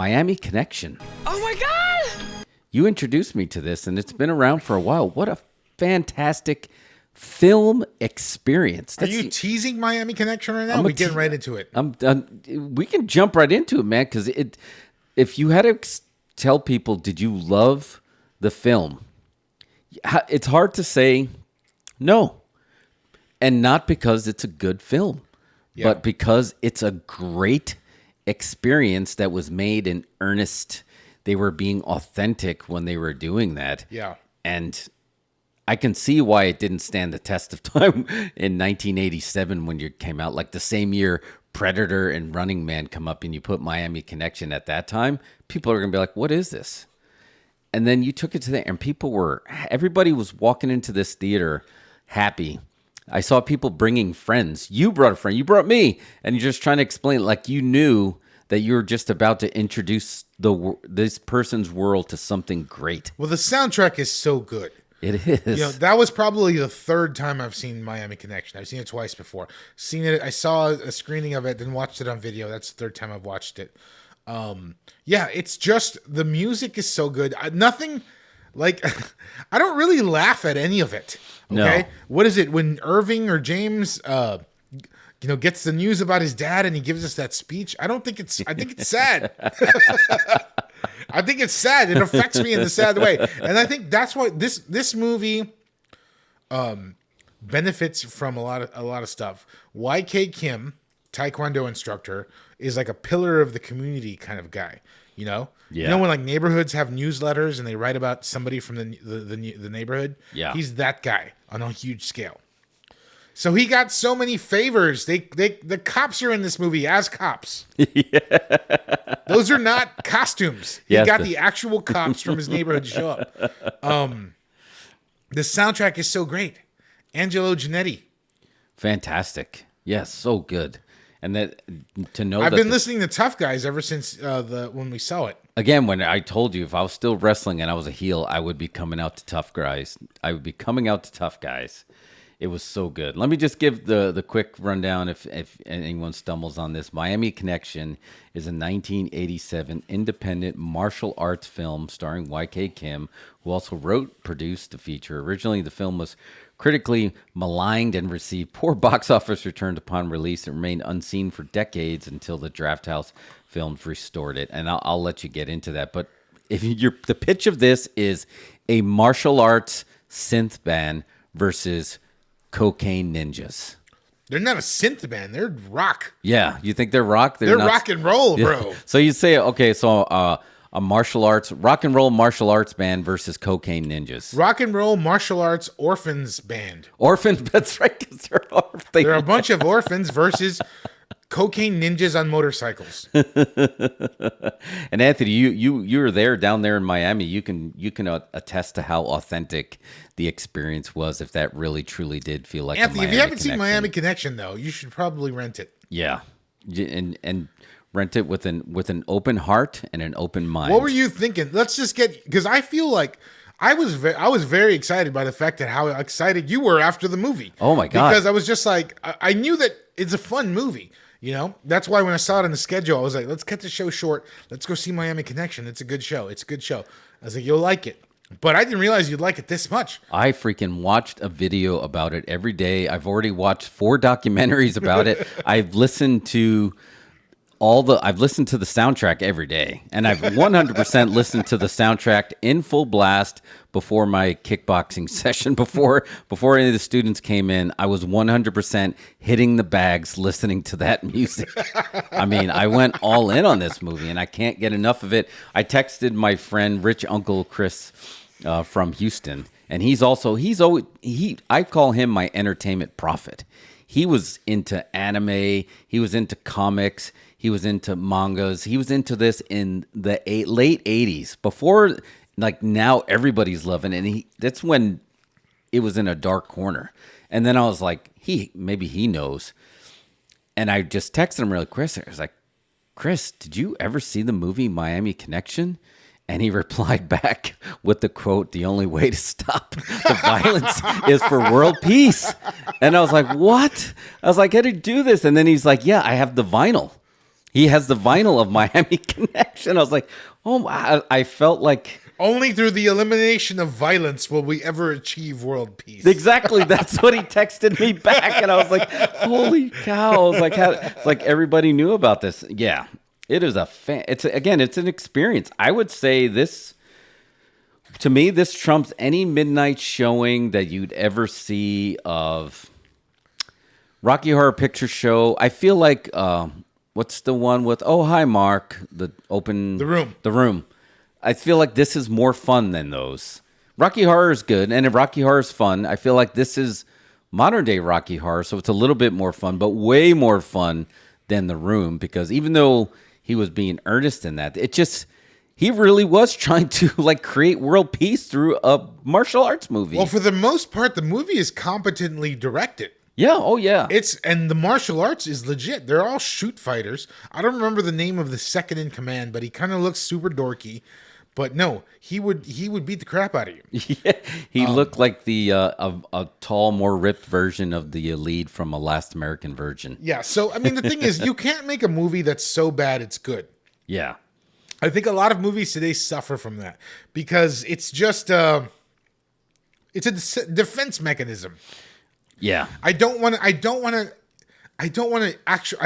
Miami Connection. Oh my God! You introduced me to this, and it's been around for a while. What a fantastic film experience. Are you teasing Miami Connection right now? We're getting right into it. We can jump right into it, man, because if you had to tell people, did you love the film? It's hard to say no. And not because it's a good film, but because it's a great experience that was made in earnest. They were being authentic when they were doing that. Yeah. And I can see why it didn't stand the test of time in 1987 when it came out. Like the same year Predator and Running Man come up and you put Miami Connection at that time, people are going to be like, what is this? And then you took it to and everybody was walking into this theater happy. I saw people bringing friends. You brought a friend. You brought me. And you're just trying to explain, like you knew that you were just about to introduce this person's world to something great. Well, the soundtrack is so good. It is. That was probably the third time I've seen Miami Connection. I've seen it twice before. I saw a screening of it, then watched it on video. That's the third time I've watched it. It's just the music is so good. Nothing like I don't really laugh at any of it. Okay, no. What is it when Irving or James, gets the news about his dad and he gives us that speech? I think it's sad. I think it's sad. It affects me in a sad way, and I think that's why this movie benefits from a lot of stuff. YK Kim, Taekwondo instructor, is like a pillar of the community kind of guy. Yeah. You know when like neighborhoods have newsletters and they write about somebody from the neighborhood? Yeah. He's that guy on a huge scale. So he got so many favors. The cops are in this movie as cops. Yeah. Those are not costumes. He got the actual cops from his neighborhood to show up. The soundtrack is so great. Angelo Giannetti. Fantastic. Yes, so good. And that to know I've been listening to Tough Guys ever since when we saw it. Again, when I told you if I was still wrestling and I was a heel, I would be coming out to Tough Guys. I would be coming out to Tough Guys. It was so good. Let me just give the quick rundown if anyone stumbles on this. Miami Connection is a 1987 independent martial arts film starring YK Kim, who also produced the feature. Originally, the film was critically maligned and received poor box office returns upon release. It remained unseen for decades until the Drafthouse Films restored it. And I'll let you get into that. But the pitch of this is a martial arts synth band versus cocaine ninjas. They're not a synth band. They're rock. Yeah, you think they're rock? They're rock and roll, bro. So you say, okay, so a rock and roll martial arts band versus cocaine ninjas. Rock and roll martial arts orphans band. Orphans, that's right, because they're orphans. They're a bunch of orphans versus cocaine ninjas on motorcycles. And Anthony, you were down there in Miami. You can attest to how authentic the experience was. If that really truly did feel like Anthony, if you haven't seen Miami Connection though, you should probably rent it. Yeah, and rent it with an open heart and an open mind. What were you thinking? Let's just because I feel like I was very excited by the fact that how excited you were after the movie. Oh my God! Because I was just like, I knew that it's a fun movie. That's why when I saw it in the schedule, I was like, let's cut the show short. Let's go see Miami Connection. It's a good show. I was like, you'll like it. But I didn't realize you'd like it this much. I freaking watched a video about it every day. I've already watched 4 documentaries about it. I've listened to the soundtrack every day. And I've 100% listened to the soundtrack in full blast before my kickboxing session. Before any of the students came in, I was 100% hitting the bags listening to that music. I mean, I went all in on this movie and I can't get enough of it. I texted my friend, Rich Uncle Chris from Houston. And I call him my entertainment prophet. He was into anime. He was into comics. He was into mangas. He was into this in the late 80s. Before, like now, everybody's loving it. And that's when it was in a dark corner. And then I was like, maybe he knows. And I just texted him really quick. I was like, Chris, did you ever see the movie Miami Connection? And he replied back with the quote, "The only way to stop the violence is for world peace." And I was like, what? I was like, how did you do this? And then he's like, yeah, I have the vinyl. He has the vinyl of Miami Connection. I was like, oh, I felt like Only through the elimination of violence will we ever achieve world peace. exactly. That's what he texted me back, and I was like, holy cow! I was like, it's like everybody knew about this. Yeah, it is it's an experience. I would say this. To me, this trumps any midnight showing that you'd ever see of Rocky Horror Picture Show. I feel like what's the one with Oh Hi Mark, The Room. I feel like this is more fun than those. Rocky Horror is good, and if Rocky Horror is fun, I feel like this is modern day Rocky Horror, so it's a little bit more fun, but way more fun than The Room, because even though he was being earnest in that, he really was trying to like create world peace through a martial arts movie. Well, for the most part, the movie is competently directed. Yeah, oh yeah. And the martial arts is legit. They're all shoot fighters. I don't remember the name of the second in command, but he kind of looks super dorky. But no, he would beat the crap out of you. Yeah, he looked like the a tall, more ripped version of the lead from A Last American Virgin. Yeah, so I mean the thing is, you can't make a movie that's so bad it's good. Yeah. I think a lot of movies today suffer from that because it's just it's a defense mechanism. Yeah. I don't want to actually.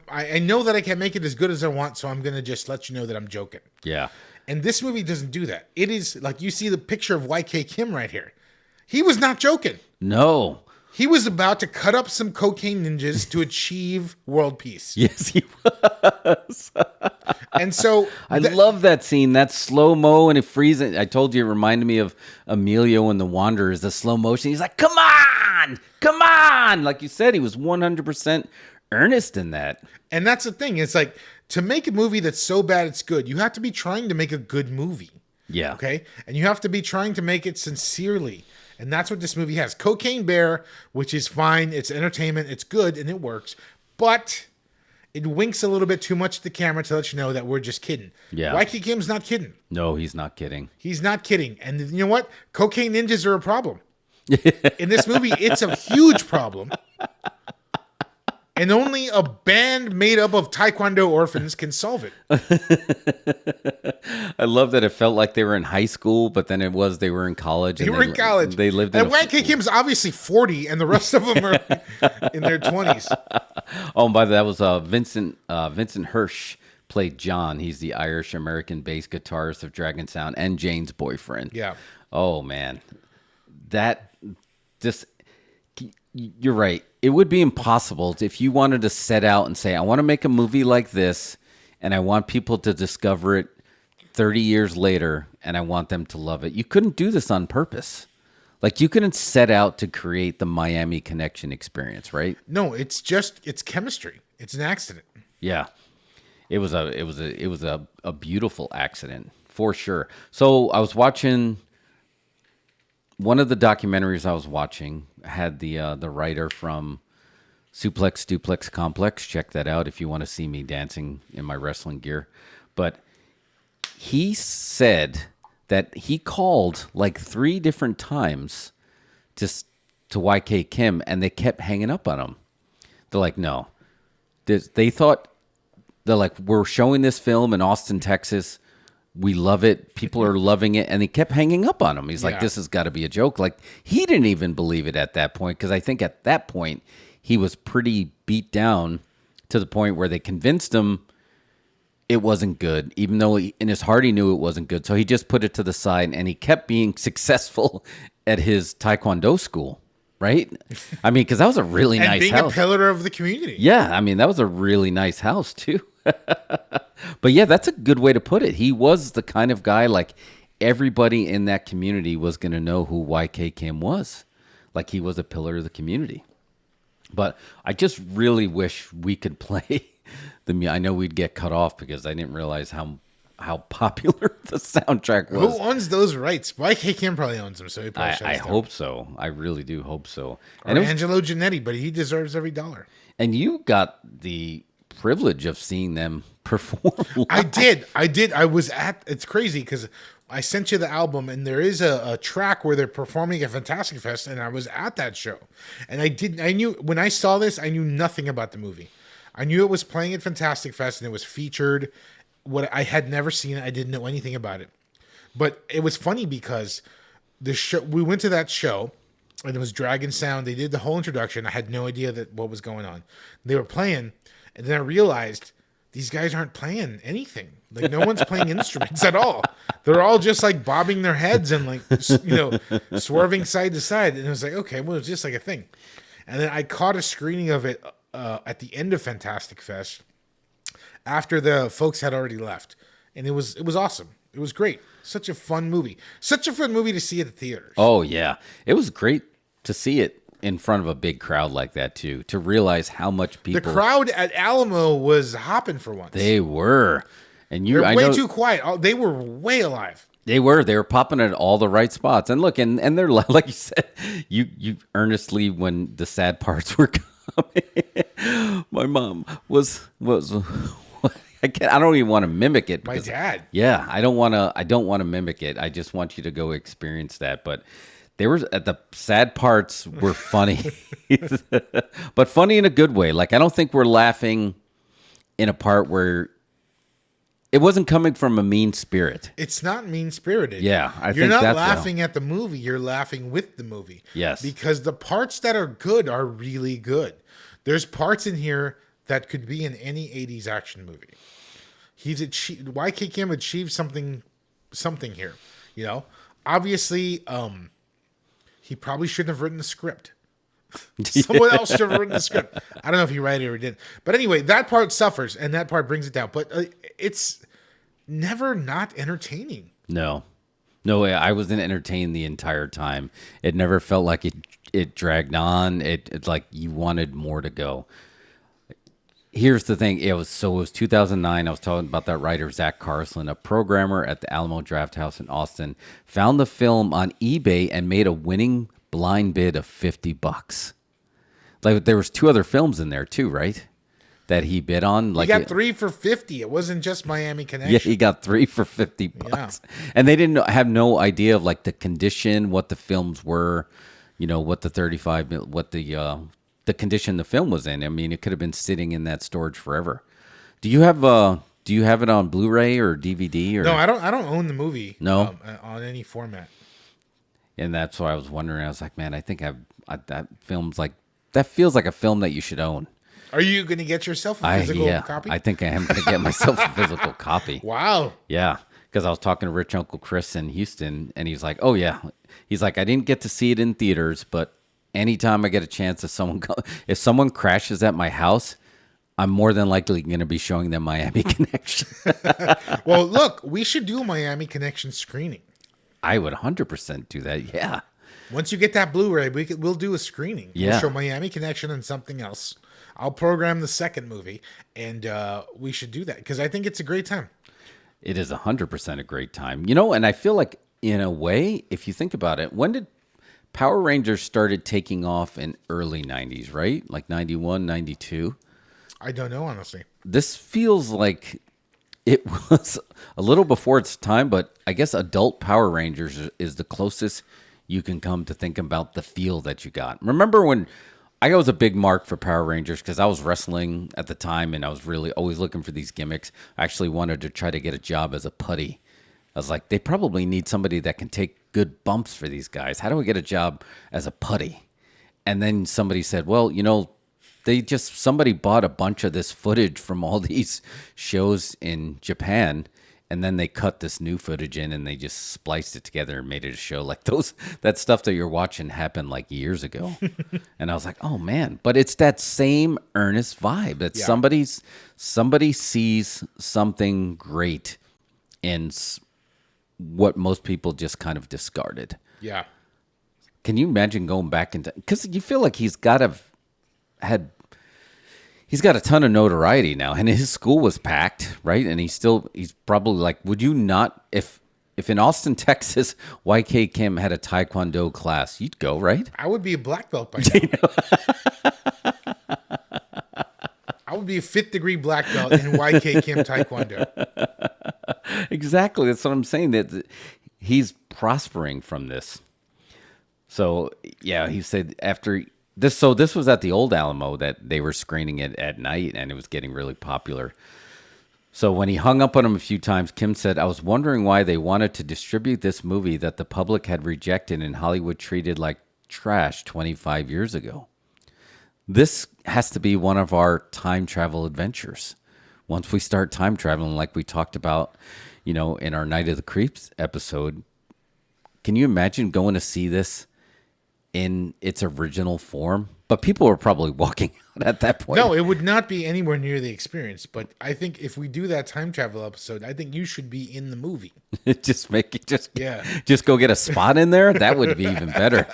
I know that I can make it as good as I want, so I'm going to just let you know that I'm joking. Yeah. And this movie doesn't do that. It is like you see the picture of YK Kim right here. He was not joking. No. He was about to cut up some cocaine ninjas to achieve world peace. Yes, he was. And so I love that scene. That slow mo and it freezing. I told you it reminded me of Emilio and the Wanderers. The slow motion. He's like, "Come on, come on!" Like you said, he was 100% earnest in that. And that's the thing. It's like to make a movie that's so bad it's good. You have to be trying to make a good movie. Yeah. Okay. And you have to be trying to make it sincerely. And that's what this movie has. Cocaine Bear, which is fine. It's entertainment. It's good and it works. But it winks a little bit too much at the camera to let you know that we're just kidding. Yeah. YK Kim's not kidding. No, he's not kidding. He's not kidding. And you know what? Cocaine ninjas are a problem. In this movie, it's a huge problem. And only a band made up of Taekwondo orphans can solve it. I love that it felt like they were in high school, but then they were in college. They were in college. They lived in YK Kim's obviously 40, and the rest of them are in their 20s. Oh, and by the way, that was Vincent Hirsch played John. He's the Irish-American bass guitarist of Dragon Sound and Jane's boyfriend. Yeah. Oh, man. You're right. It would be impossible if you wanted to set out and say, I want to make a movie like this, and I want people to discover it 30 years later, and I want them to love it. You couldn't do this on purpose. Like, you couldn't set out to create the Miami Connection experience, right? No, it's chemistry. It's an accident. Yeah. It was a beautiful accident, for sure. So I was watching one of the documentaries I was watching had the writer from Suplex Duplex Complex. Check that out if you want to see me dancing in my wrestling gear. But he said that he called like 3 different times to YK Kim, and they kept hanging up on him. They're like, no. They're like, we're showing this film in Austin, Texas. We love it. People are loving it. And he kept hanging up on him. He's like, this has got to be a joke. Like, he didn't even believe it at that point, because I think at that point he was pretty beat down to the point where they convinced him it wasn't good, even though in his heart he knew it wasn't good. So he just put it to the side, and he kept being successful at his Taekwondo school, right? I mean, because that was a really nice house. And being a pillar of the community. Yeah, I mean, that was a really nice house, too. But yeah, that's a good way to put it. He was the kind of guy, like, everybody in that community was going to know who YK Kim was. Like, he was a pillar of the community. But I just really wish we could play I know we'd get cut off because I didn't realize how popular the soundtrack was. Who owns those rights? YK Kim probably owns them, so he probably I hope so. I really do hope so. Or and Angelo Giannetti, but he deserves every dollar. And you got the privilege of seeing them perform live. I did. It's crazy because I sent you the album, and there is a track where they're performing at Fantastic Fest, and I was at that show. And I knew, when I saw this, I knew nothing about the movie. I knew it was playing at Fantastic Fest and it was featured. What I had never seen it. I didn't know anything about it. But it was funny because the show, we went to that show and it was Dragon Sound. They did the whole introduction. I had no idea what was going on. They were playing, and then I realized these guys aren't playing anything. Like, no one's playing instruments at all. They're all just like bobbing their heads and like, swerving side to side. And it was like, okay, well, it's just like a thing. And then I caught a screening of it at the end of Fantastic Fest after the folks had already left. And it was awesome. It was great. Such a fun movie. Such a fun movie to see at the theaters. Oh, yeah. It was great to see it in front of a big crowd like that, too, to realize how much people... The crowd at Alamo was hopping for once. They were. And They're way too quiet. They were way alive. They were popping at all the right spots. And look, and they're, like you said, you earnestly, when the sad parts were coming, my mom was I don't even want to mimic it. My dad. Yeah, I don't want to mimic it. I just want you to go experience that. But they were at the sad parts were funny, but funny in a good way. Like, I don't think we're laughing in a part where it wasn't coming from a mean spirit. It's not mean spirited. Yeah, you're not laughing at the movie. You're laughing with the movie. Yes, because the parts that are good are really good. There's parts in here that could be in any 80s action movie. He's achieved. YK Kim achieved something here. Obviously, he probably shouldn't have written the script. Someone else should have written the script. I don't know if he wrote it or didn't. But anyway, that part suffers, and that part brings it down. But it's never not entertaining. No way. I wasn't entertained the entire time. It never felt like it dragged on. It's like you wanted more to go. Here's the thing. It was 2009. I was talking about that writer, Zach Carlson, a programmer at the Alamo Drafthouse in Austin, found the film on eBay and made a winning blind bid of $50. Like, there was 2 other films in there too, right? That he bid on. Like, he got 3 for $50. It wasn't just Miami Connection. Yeah, he got 3 for $50. Yeah. And they didn't have no idea of like the condition, what the films were, what the 35, what the condition the film was in. I mean, it could have been sitting in that storage forever. Do you have it on Blu-ray or DVD? Or no, I don't own the movie. No, on any format. And that's why I was wondering. I was like, man, I think that film's like, that feels like a film that you should own. Are you going to get yourself a physical copy? I think I am going to get myself a physical copy. Wow. Yeah, because I was talking to Rich Uncle Chris in Houston, and he's like, oh yeah, he's like, I didn't get to see it in theaters, but anytime I get a chance, if someone crashes at my house, I'm more than likely going to be showing them Miami Connection. Well, look, we should do a Miami Connection screening. I would 100% do that. Yeah. Once you get that Blu-ray, we'll do a screening. Yeah. We'll show Miami Connection and something else. I'll program the second movie, and we should do that because I think it's a great time. It is 100% a great time. And I feel like, in a way, if you think about it, when did Power Rangers started taking off in early 90s, right? Like 91, 92? I don't know, honestly. This feels like it was a little before its time, but I guess adult Power Rangers is the closest you can come to think about the feel that you got. Remember when I was a big mark for Power Rangers because I was wrestling at the time and I was really always looking for these gimmicks. I actually wanted to try to get a job as a putty. I was like, they probably need somebody that can take good bumps for these guys. How do I get a job as a putty? And then somebody said, well, somebody bought a bunch of this footage from all these shows in Japan, and then they cut this new footage in and they just spliced it together and made it a show. Like that stuff that you're watching happened like years ago. And I was like, oh man, but it's that same earnest vibe that somebody sees something great in what most people just kind of discarded. Yeah. Can you imagine going back into, because you feel like he's got a ton of notoriety now, and his school was packed, right? And he's probably like, would you not, if in Austin, Texas, YK Kim had a Taekwondo class, you'd go, right? I would be a black belt by now. I would be a 5th degree black belt in YK Kim Taekwondo. Exactly. That's what I'm saying. That he's prospering from this. So, yeah, he said after This was at the old Alamo that they were screening it at night, and it was getting really popular. So when he hung up on him a few times, Kim said, "I was wondering why they wanted to distribute this movie that the public had rejected and Hollywood treated like trash 25 years ago. This has to be one of our time travel adventures. Once we start time traveling, like we talked about, in our Night of the Creeps episode, can you imagine going to see this in its original form?" But people were probably walking out at that point. No, it would not be anywhere near the experience. But I think if we do that time travel episode, I think you should be in the movie. Just go get a spot in there. That would be even better.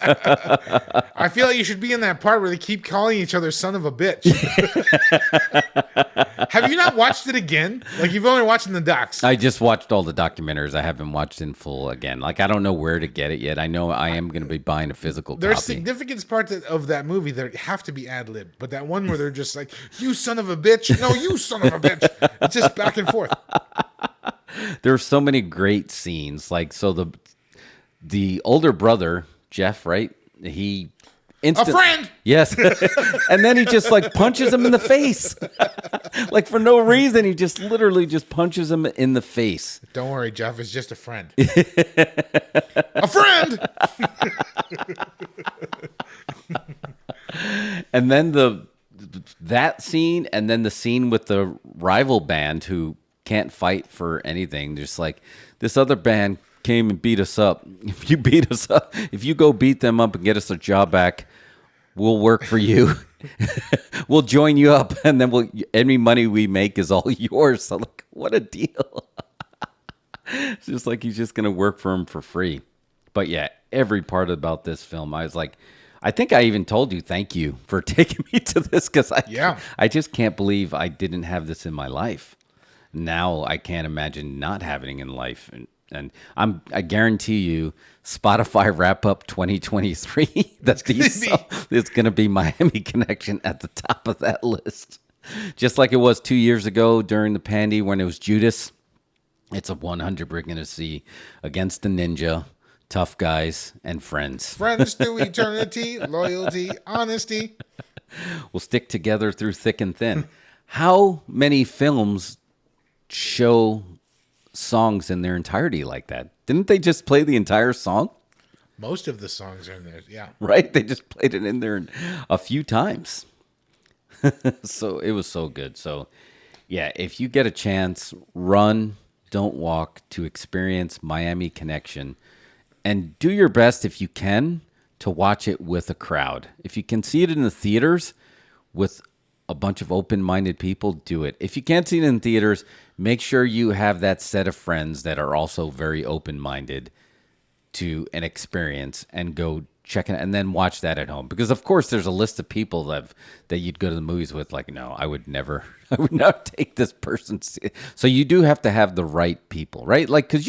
I feel like you should be in that part where they keep calling each other son of a bitch. Have you not watched it again? Like, you've only watched the docs. I just watched all the documentaries. I haven't watched in full again. Like, I don't know where to get it yet. I know I am going to be buying a physical There's copy. significant parts of that movie that have to be ad-libbed. But that one where they're just like, you son of a bitch. No, you son of a bitch. It's just back and forth. There are so many great scenes. Like, so the older brother, Jeff, right? He A friend. Yes. And then he just like punches him in the face. Like, for no reason. He just literally just punches him in the face. Don't worry, Jeff. It's just a friend. A friend. And then that scene, and then the scene with the rival band who can't fight for anything. Just like, this other band came and beat us up. If you go beat them up and get us a job back, we'll work for you. We'll join you up, and then any money we make is all yours. So, like, what a deal. It's just like he's just gonna work for him for free. But yeah, every part about this film, I was like, I think I even told you thank you for taking me to this, because I just can't believe I didn't have this in my life. Now I can't imagine not having it in life. And I guarantee you, Spotify wrap up 2023. It's going to be Miami Connection at the top of that list, just like it was 2 years ago during the pandy when it was Judas. It's a 100 we're going to see Against the Ninja, Tough Guys, and Friends. Friends to eternity, loyalty, honesty. We'll stick together through thick and thin. How many films show songs in their entirety like that? Didn't they just play the entire song? Most of the songs are in there, yeah. Right? They just played it in there a few times. So it was so good. So yeah, if you get a chance, run, don't walk, to experience Miami Connection. And do your best, if you can, to watch it with a crowd. If you can see it in the theaters with a bunch of open-minded people, do it. If you can't see it in theaters, make sure you have that set of friends that are also very open-minded to an experience, and go check it, and then watch that at home. Because of course there's a list of people that you'd go to the movies with, like, no, I would not take this person. So you do have to have the right people, right? Like, because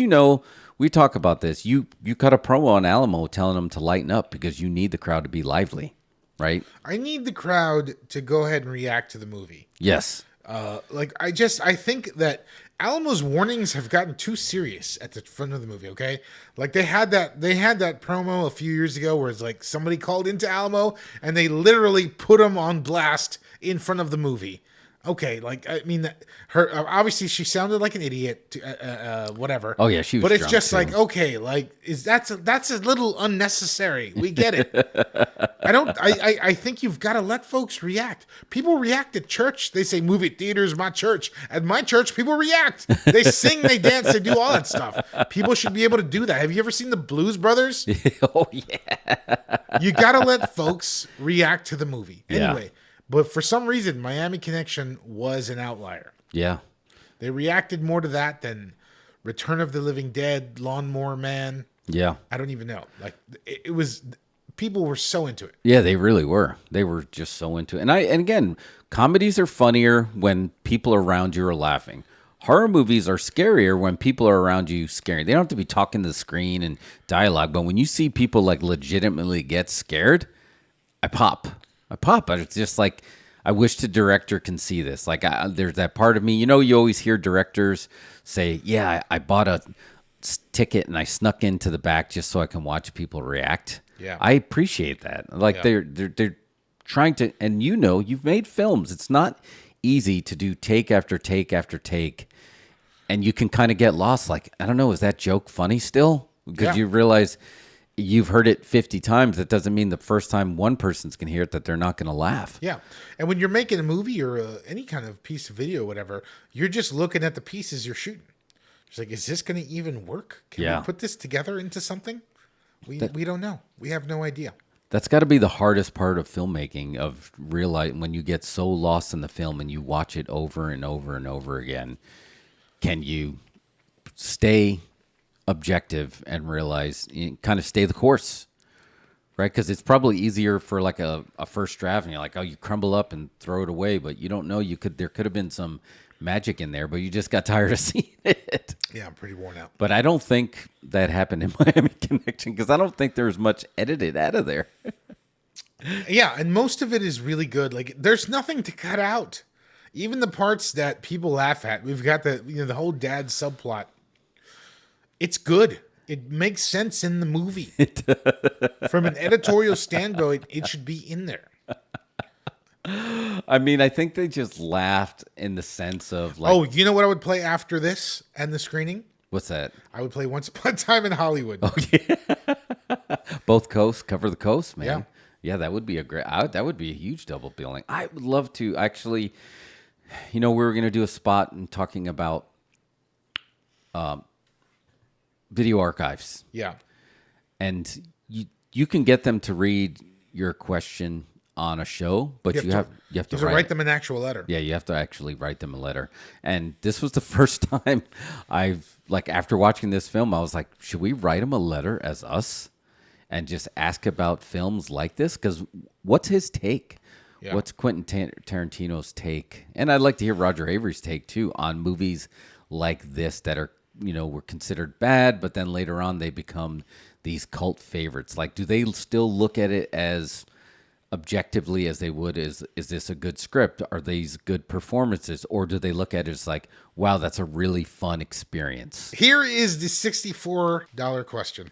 we talk about this. You cut a promo on Alamo telling them to lighten up because you need the crowd to be lively, right? I need the crowd to go ahead and react to the movie. Yes. I think that Alamo's warnings have gotten too serious at the front of the movie. Okay, like they had that promo a few years ago where it's like somebody called into Alamo and they literally put him on blast in front of the movie. Okay, like, I mean, her obviously she sounded like an idiot, whatever. Oh yeah, she was. But it's drunk just too. like, okay, like that's a little unnecessary. We get it. I think you've got to let folks react. People react at church. They say movie theater's my church. At my church, people react. They sing, they dance, they do all that stuff. People should be able to do that. Have you ever seen the Blues Brothers? Oh yeah. You got to let folks react to the movie. Yeah. Anyway. But for some reason, Miami Connection was an outlier. Yeah. They reacted more to that than Return of the Living Dead, Lawnmower Man. Yeah. I don't even know. Like, it was, people were so into it. Yeah, they really were. They were just so into it. And again, comedies are funnier when people around you are laughing. Horror movies are scarier when people are around you scaring. They don't have to be talking to the screen and dialogue, but when you see people like legitimately get scared, I pop. It's just like, I wish the director can see this. Like, there's that part of me, you always hear directors say, yeah, I bought a ticket and I snuck into the back just so I can watch people react. Yeah. I appreciate that. Like, yeah. trying to, and you've made films. It's not easy to do take after take after take, and you can kind of get lost. Like, I don't know, is that joke funny still? Because you realize you've heard it 50 times. That doesn't mean the first time one person's going to hear it that they're not going to laugh. Yeah. And when you're making a movie or any kind of piece of video or whatever, you're just looking at the pieces you're shooting. It's like, is this going to even work? Can we put this together into something? We don't know. We have no idea. That's got to be the hardest part of filmmaking, of realizing when you get so lost in the film and you watch it over and over and over again. Can you stay objective and realize, kind of stay the course, right? Because it's probably easier for like a first draft, and you're like, oh, you crumble up and throw it away, but you don't know, there could have been some magic in there, but you just got tired of seeing it. Yeah, I'm pretty worn out. But I don't think that happened in Miami Connection, because I don't think there was much edited out of there. Yeah, and most of it is really good. Like, there's nothing to cut out. Even the parts that people laugh at. We've got the whole dad subplot. It's good. It makes sense in the movie. From an editorial standpoint, it should be in there. I mean, I think they just laughed in the sense of like... Oh, you know what I would play after this and the screening? What's that? I would play Once Upon a Time in Hollywood. Oh, yeah. Both coasts, cover the coast, man. Yeah. Yeah, that would be that would be a huge double billing. I would love to actually... we were going to do a spot and talking about video archives. Yeah. And you can get them to read your question on a show, but you have to write them an actual letter. Yeah, you have to actually write them a letter. And this was the first time after watching this film, I was like, should we write him a letter as us and just ask about films like this? Because what's his take? Yeah. What's Quentin Tarantino's take? And I'd like to hear Roger Avery's take too on movies like this that are, were considered bad, but then later on they become these cult favorites. Like, do they still look at it as objectively as they would is this a good script? Are these good performances? Or do they look at it as like, wow, that's a really fun experience? Here is the $64 question.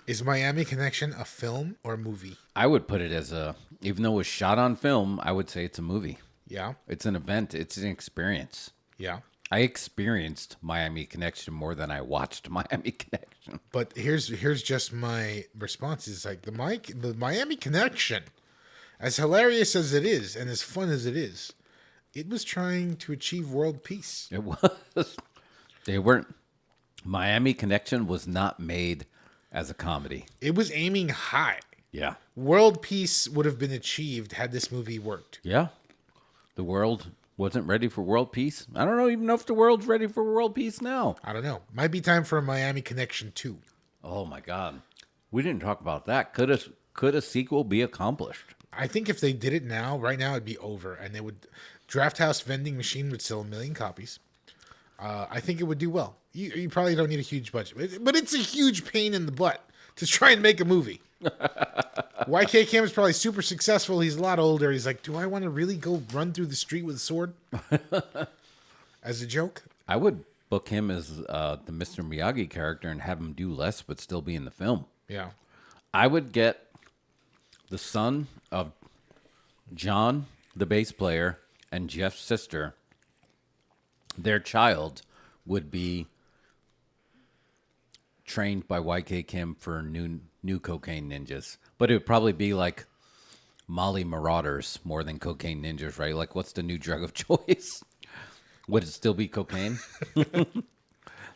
Is Miami Connection a film or a movie? I would put it as even though it was shot on film, I would say it's a movie. Yeah. It's an event. It's an experience. Yeah. I experienced Miami Connection more than I watched Miami Connection. But here's just my response. Is like the Miami Connection, as hilarious as it is and as fun as it is, it was trying to achieve world peace. It was. They weren't. Miami Connection was not made as a comedy. It was aiming high. Yeah. World peace would have been achieved had this movie worked. Yeah. The world wasn't ready for world peace. I don't even know if the world's ready for world peace now. I don't know. Might be time for a Miami Connection 2. Oh my God. We didn't talk about that. Could a sequel be accomplished? I think if they did it now, right now it'd be over, and they would Draft House Vending Machine would sell 1 million copies. I think it would do well. You probably don't need a huge budget, but it's a huge pain in the butt to try and make a movie. YK Kim is probably super successful. He's a lot older. He's like, do I want to really go run through the street with a sword? As a joke? I would book him as the Mr. Miyagi character and have him do less but still be in the film. Yeah. I would get the son of John, the bass player, and Jeff's sister. Their child would be trained by YK Kim for new cocaine ninjas. But it would probably be like Molly Marauders more than cocaine ninjas, right? Like, what's the new drug of choice? Would it still be cocaine?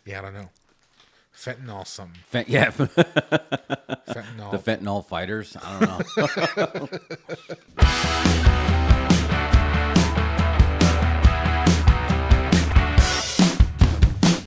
Yeah, I don't know. Fentanyl something. Fentanyl. The fentanyl fighters? I don't know.